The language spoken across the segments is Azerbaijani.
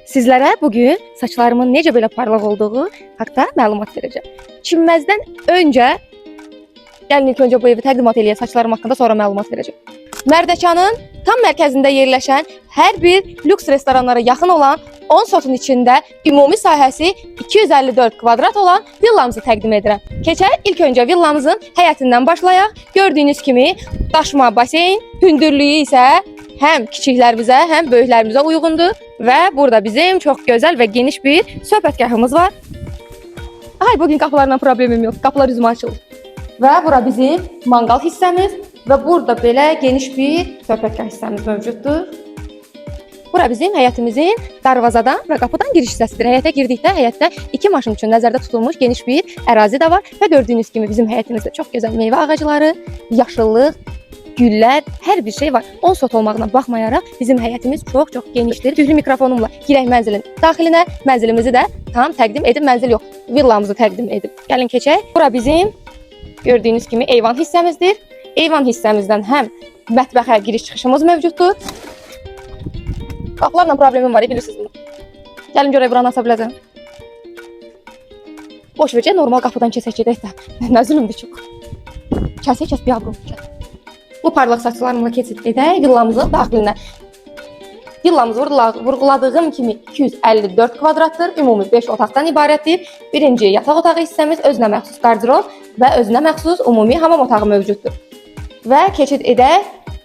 Sizlərə bugün saçlarımın necə belə parlaq olduğu haqqında məlumat verəcəm. Çinməzdən öncə, gəlin ilk öncə bu evi təqdimat eləyək, saçlarım haqqında sonra məlumat verəcəm. Mərdəkanın tam mərkəzində yerləşən hər bir lüks restoranlara yaxın olan 10 sotun içində ümumi sahəsi 254 kvadrat olan villamızı təqdim edirəm. Keçək ilk öncə villamızın həyətindən başlayaq. Gördüyünüz kimi daşma baseyn, hündürlüyü isə həm kiçiklərimizə, həm böyüklərimizə uyğundur. Və burada bizim çox gözəl və geniş bir söhbətgahımız var. Ay, bugün qapılarla problemim yox. Qapılar üzümə açılır. Və bura bizim manqal hissəmiz və burada belə geniş bir söhbətgah hissəmiz mövcuddur. Bura bizim həyətimizin darvazadan və qapıdan giriş hissəsidir. Həyətə girdikdə həyətdə 2 maşın üçün nəzərdə tutulmuş geniş bir ərazi də var və gördüyünüz kimi bizim həyətimizdə çox gözəl meyvə ağacları, yaşıllıq, güllər, hər bir şey var. 10 sot olmağına baxmayaraq bizim həyətimiz çox genişdir. Tüklü mikrofonumla girək mənzilin daxilinə, mənzilimizi də tam təqdim edib, mənzil yox, villamızı təqdim edib. Gəlin keçək. Bura bizim gördüyünüz kimi eyvan hissəmizdir. Eyvan hissəmizdən həm mətbəxə giriş çıxışımız mövcuddur. Qapılarla problemim var, bilirsiniz bunu. Gəlin görək buranı asa biləcəm. Boş vercə, normal qapıdan keçək gedək də. Nə zülümdür çox. Kəsək bir abrum. Bu parlaq saçlarımla keçid edək villamızın daxilinə. Villamız vurğuladığım kimi 254 kvadratdır, ümumi 5 otaqdan ibarətdir. Birinci yataq otağı hissəmiz özünə məxsus qardirob və özünə məxsus ümumi hamam otağı mövcuddur. Və keçid edək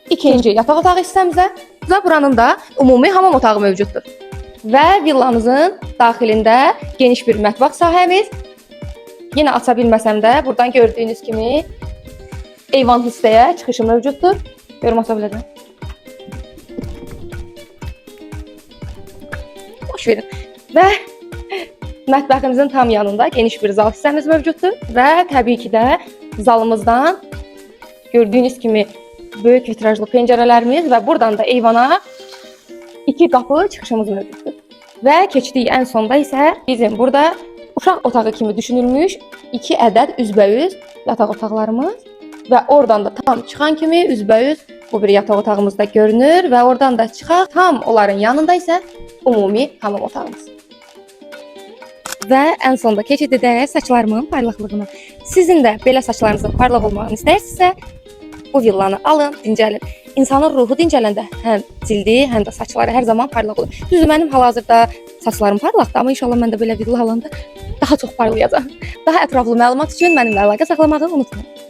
ikinci yataq otağı hissəmizə və buranın da ümumi hamam otağı mövcuddur. Və villamızın daxilində geniş bir mətbəx sahəmiz. Yenə aça bilməsəm də buradan gördüyünüz kimi eyvan hissəyə çıxışı mövcuddur. Görüm asa biləcəm. Boş verin. Və mətbəximizin tam yanında geniş bir zal hissəmiz mövcuddur. Və təbii ki də zalımızdan gördüyünüz kimi böyük vitrajlı pəncərələrimiz və buradan da eyvana 2 qapı çıxışımız mövcuddur. Və keçdik ən sonda isə bizim burada uşaq otağı kimi düşünülmüş 2 ədəd üzbəüz yataq otaqlarımız. Və oradan da tam çıxan kimi üzbəüz bu bir yataq otağımızda görünür və oradan da çıxaq tam onların yanında isə ümumi hamam otağımız. Və ən sonda keçid edək saçlarımın parlaqlığına. Sizin də belə saçlarınızın parlaq olmağını istəyirsinizsə, bu villanı alın, dincəlin. İnsanın ruhu dincələndə həm cildi, həm də saçları hər zaman parlaq olur. Düzdür, mənim hal-hazırda saçlarım parlaqdır, amma inşallah mən də belə villa alanda daha çox parlayacaq. Daha ətraflı məlumat üçün mənimlə əlaqə saxlamağı unutmayın.